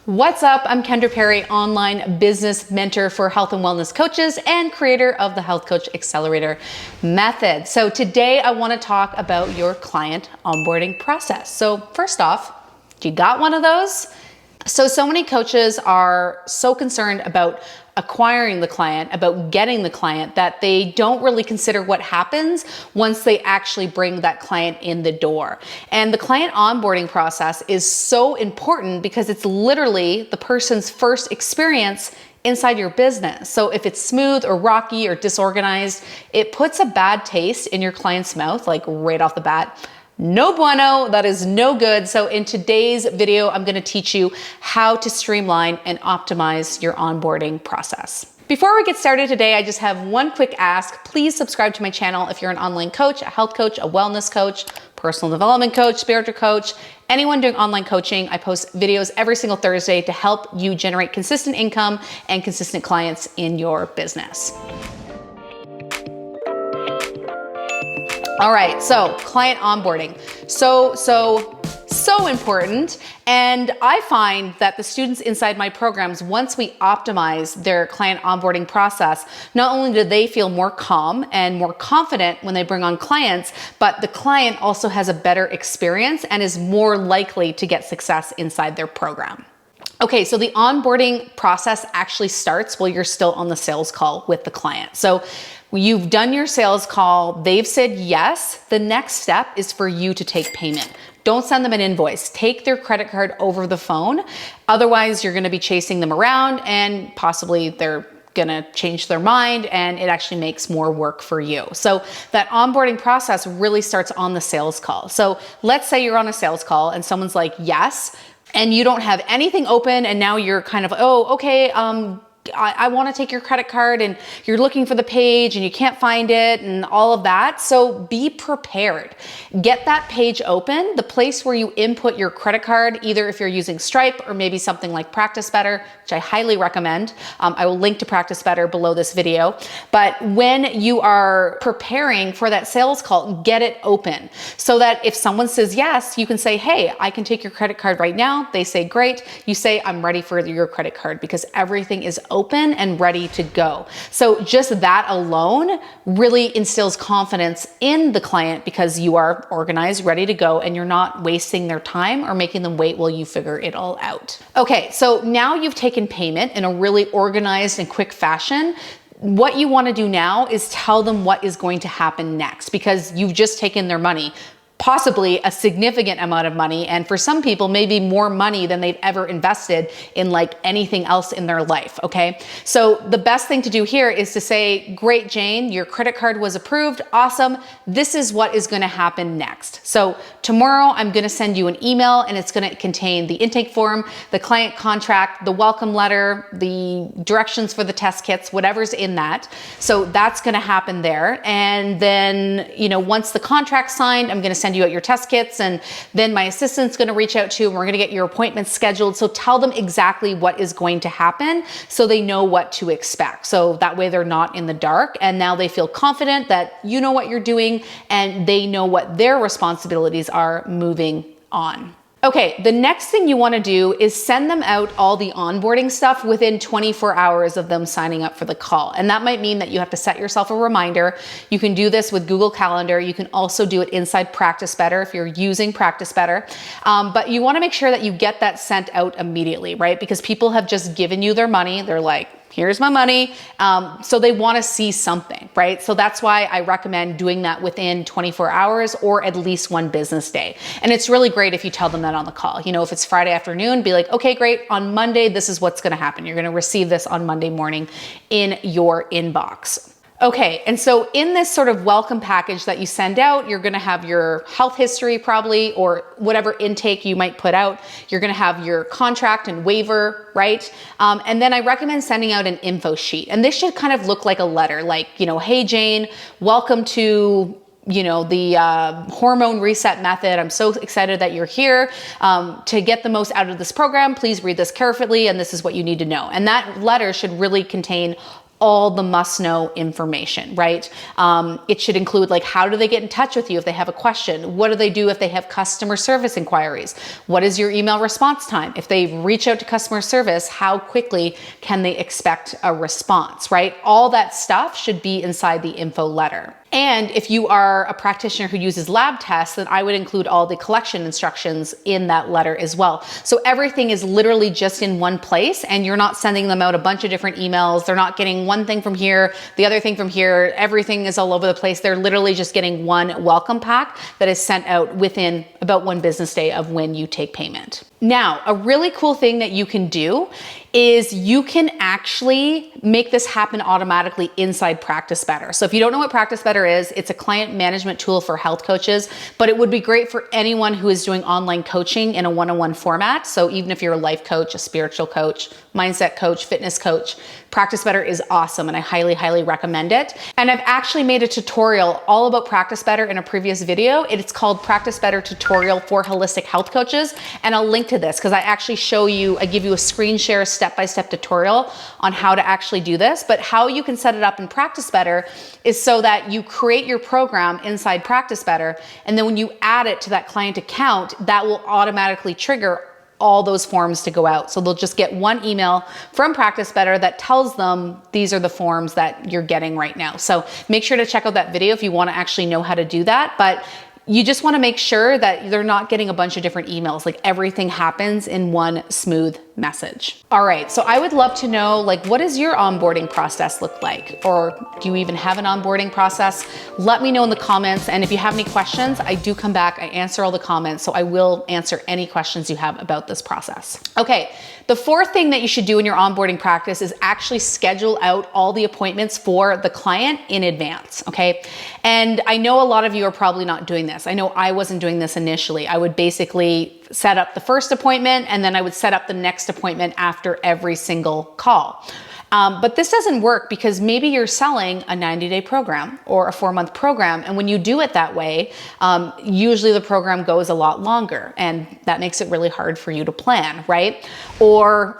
What's up? I'm Kendra Perry, online business mentor for health and wellness coaches and creator of the Health Coach Accelerator method. So today I want to talk about your client onboarding process. So first off, you got one of those? So many coaches are so concerned about acquiring the client, about getting the client, that they don't really consider what happens once they actually bring that client in the door. And the client onboarding process is so important because it's literally the person's first experience inside your business. So if it's smooth or rocky or disorganized, it puts a bad taste in your client's mouth, like right off the bat. No bueno, that is no good. So in today's video, I'm going to teach you how to streamline and optimize your onboarding process. Before we get started today, I just have one quick ask. Please subscribe to my channel if you're an online coach, a health coach, a wellness coach, personal development coach, spiritual coach, anyone doing online coaching. I post videos every single Thursday to help you generate consistent income and consistent clients in your business. All right, so client onboarding, so important. And I find that the students inside my programs, once we optimize their client onboarding process, not only do they feel more calm and more confident when they bring on clients, but the client also has a better experience and is more likely to get success inside their program. Okay, so the onboarding process actually starts while you're still on the sales call with the client. So you've done your sales call, they've said yes. The next step is for you to take payment. Don't send them an invoice. Take their credit card over the phone. Otherwise, you're gonna be chasing them around and possibly they're gonna change their mind and it actually makes more work for you. So that onboarding process really starts on the sales call. So let's say you're on a sales call and someone's like, yes, and you don't have anything open and now you're kind of, oh, okay, I want to take your credit card and you're looking for the page and you can't find it and all of that. So be prepared. Get that page open, the place where you input your credit card, either if you're using Stripe or maybe something like Practice Better, which I highly recommend. I will link to Practice Better below this video. But when you are preparing for that sales call, get it open so that if someone says yes, you can say, hey, I can take your credit card right now. They say, great. You say, I'm ready for your credit card because everything is open and ready to go. So just that alone really instills confidence in the client because you are organized, ready to go, and you're not wasting their time or making them wait while you figure it all out. Okay, so now you've taken payment in a really organized and quick fashion. What you want to do now is tell them what is going to happen next because you've just taken their money. Possibly a significant amount of money, and for some people, maybe more money than they've ever invested in like anything else in their life, okay? So the best thing to do here is to say, great, Jane, your credit card was approved, awesome. This is what is gonna happen next. So tomorrow, I'm gonna send you an email and it's gonna contain the intake form, the client contract, the welcome letter, the directions for the test kits, whatever's in that. So that's gonna happen there. And then, once the contract's signed, I'm gonna send you out your test kits and then my assistant's gonna reach out to you and we're gonna get your appointments scheduled. So tell them exactly what is going to happen so they know what to expect. So that way they're not in the dark and now they feel confident that you know what you're doing and they know what their responsibilities are moving on. Okay, the next thing you want to do is send them out all the onboarding stuff within 24 hours of them signing up for the call. And that might mean that you have to set yourself a reminder. You can do this with Google Calendar. You can also do it inside Practice Better if you're using Practice Better. But you want to make sure that you get that sent out immediately, right? Because people have just given you their money. They're like, here's my money. So they want to see something, right? So that's why I recommend doing that within 24 hours or at least one business day. And it's really great if you tell them that on the call. If it's Friday afternoon, be like, okay, great. On Monday, this is what's going to happen. You're going to receive this on Monday morning in your inbox. Okay, and so in this sort of welcome package that you send out, you're gonna have your health history probably, or whatever intake you might put out. You're gonna have your contract and waiver, right? And then I recommend sending out an info sheet. And this should kind of look like a letter, like, hey Jane, welcome to the hormone reset method. I'm so excited that you're here. To get the most out of this program, please read this carefully, and this is what you need to know. And that letter should really contain all the must-know information, right? It should include like, how do they get in touch with you if they have a question? What do they do if they have customer service inquiries? What is your email response time? If they reach out to customer service, how quickly can they expect a response, right? All that stuff should be inside the info letter. And if you are a practitioner who uses lab tests, then I would include all the collection instructions in that letter as well. So everything is literally just in one place, and you're not sending them out a bunch of different emails. They're not getting one thing from here, the other thing from here. Everything is all over the place. They're literally just getting one welcome pack that is sent out within about 1 business day of when you take payment. Now, a really cool thing that you can do is you can actually make this happen automatically inside Practice Better. So if you don't know what Practice Better is, it's a client management tool for health coaches, but it would be great for anyone who is doing online coaching in a one-on-one format. So even if you're a life coach, a spiritual coach, mindset coach, fitness coach, Practice Better is awesome, and I highly, highly recommend it. And I've actually made a tutorial all about Practice Better in a previous video. It's called Practice Better Tutorial for Holistic Health Coaches, and I'll link to this because I actually I give you a screen share step-by-step tutorial on how to actually do this. But how you can set it up in Practice Better is so that you create your program inside Practice Better, and then when you add it to that client account, that will automatically trigger all those forms to go out. So they'll just get one email from Practice Better that tells them these are the forms that you're getting right now. So make sure to check out that video if you want to actually know how to do that. But you just want to make sure that they're not getting a bunch of different emails. Like, everything happens in one smooth message. All right, so I would love to know, like, what does your onboarding process look like? Or do you even have an onboarding process? Let me know in the comments. And if you have any questions, I do come back, I answer all the comments. So I will answer any questions you have about this process. Okay, the fourth thing that you should do in your onboarding practice is actually schedule out all the appointments for the client in advance, okay? And I know a lot of you are probably not doing this. I know I wasn't doing this initially. I would basically set up the first appointment, and then I would set up the next appointment after every single call. But this doesn't work because maybe you're selling a 90-day program or a 4-month program. And when you do it that way, usually the program goes a lot longer, and that makes it really hard for you to plan, right? Or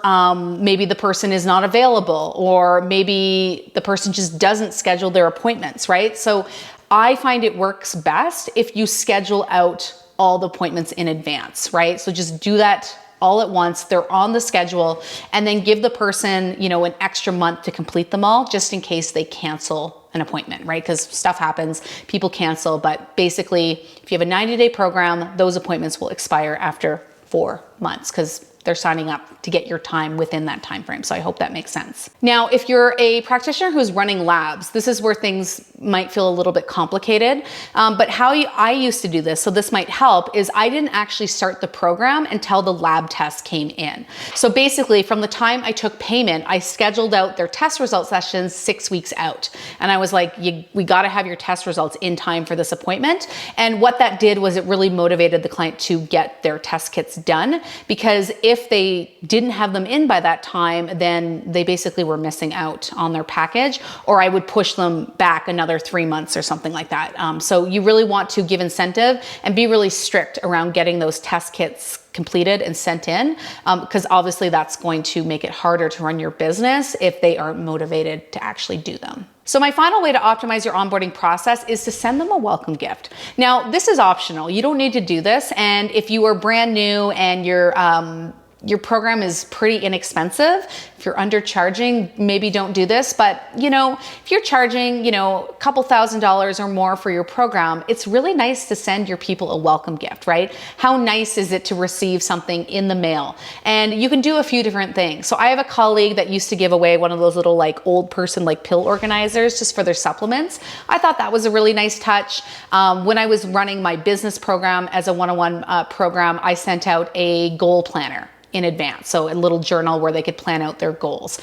maybe the person is not available, or maybe the person just doesn't schedule their appointments, right? So I find it works best if you schedule out all the appointments in advance, right? So just do that all at once. They're on the schedule, and then give the person, you know, an extra month to complete them all, just in case they cancel an appointment, right? Because stuff happens, people cancel, but basically if you have a 90-day program, those appointments will expire after 4 months because they're signing up to get your time within that time frame. So I hope that makes sense. Now, if you're a practitioner who's running labs, this is where things might feel a little bit complicated. But I used to do this, so this might help, is I didn't actually start the program until the lab tests came in. So basically, from the time I took payment, I scheduled out their test result sessions 6 weeks out. And I was like, we gotta have your test results in time for this appointment. And what that did was it really motivated the client to get their test kits done, because if they didn't have them in by that time, then they basically were missing out on their package, or I would push them back another 3 months or something like that. So you really want to give incentive and be really strict around getting those test kits completed and sent in, because obviously that's going to make it harder to run your business if they aren't motivated to actually do them. So my final way to optimize your onboarding process is to send them a welcome gift. Now, this is optional. You don't need to do this. And if you are brand new and your program is pretty inexpensive, if you're undercharging, maybe don't do this. But, you know, if you're charging, you know, a couple $1,000s or more for your program, it's really nice to send your people a welcome gift, right? How nice is it to receive something in the mail? And you can do a few different things. So I have a colleague that used to give away one of those little like old person like pill organizers just for their supplements. I thought that was a really nice touch. When I was running my business program as a one-on-one program, I sent out a goal planner in advance. So a little journal where they could plan out their goals.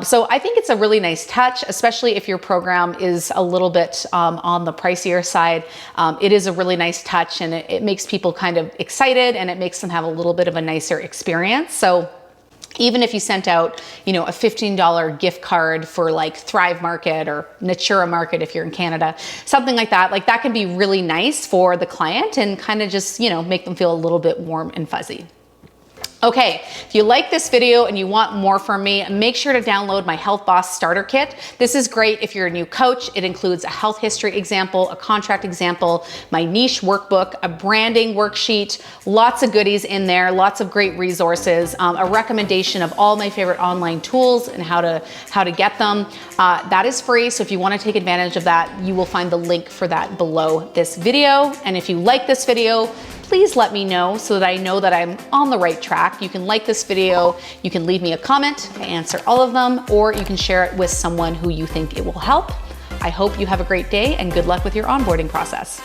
So I think it's a really nice touch, especially if your program is a little bit on the pricier side. It is a really nice touch, and it makes people kind of excited, and it makes them have a little bit of a nicer experience. So even if you sent out, you know, a $15 gift card for like Thrive Market or Natura Market if you're in Canada, something like that can be really nice for the client and kind of just, you know, make them feel a little bit warm and fuzzy. Okay, if you like this video and you want more from me, make sure to download my Health Boss Starter Kit. This is great if you're a new coach. It includes a health history example, a contract example, my niche workbook, a branding worksheet, lots of goodies in there, lots of great resources, a recommendation of all my favorite online tools and how to get them. That is free, so if you want to take advantage of that, you will find the link for that below this video. And if you like this video, please let me know so that I know that I'm on the right track. You can like this video, you can leave me a comment, I answer all of them, or you can share it with someone who you think it will help. I hope you have a great day and good luck with your onboarding process.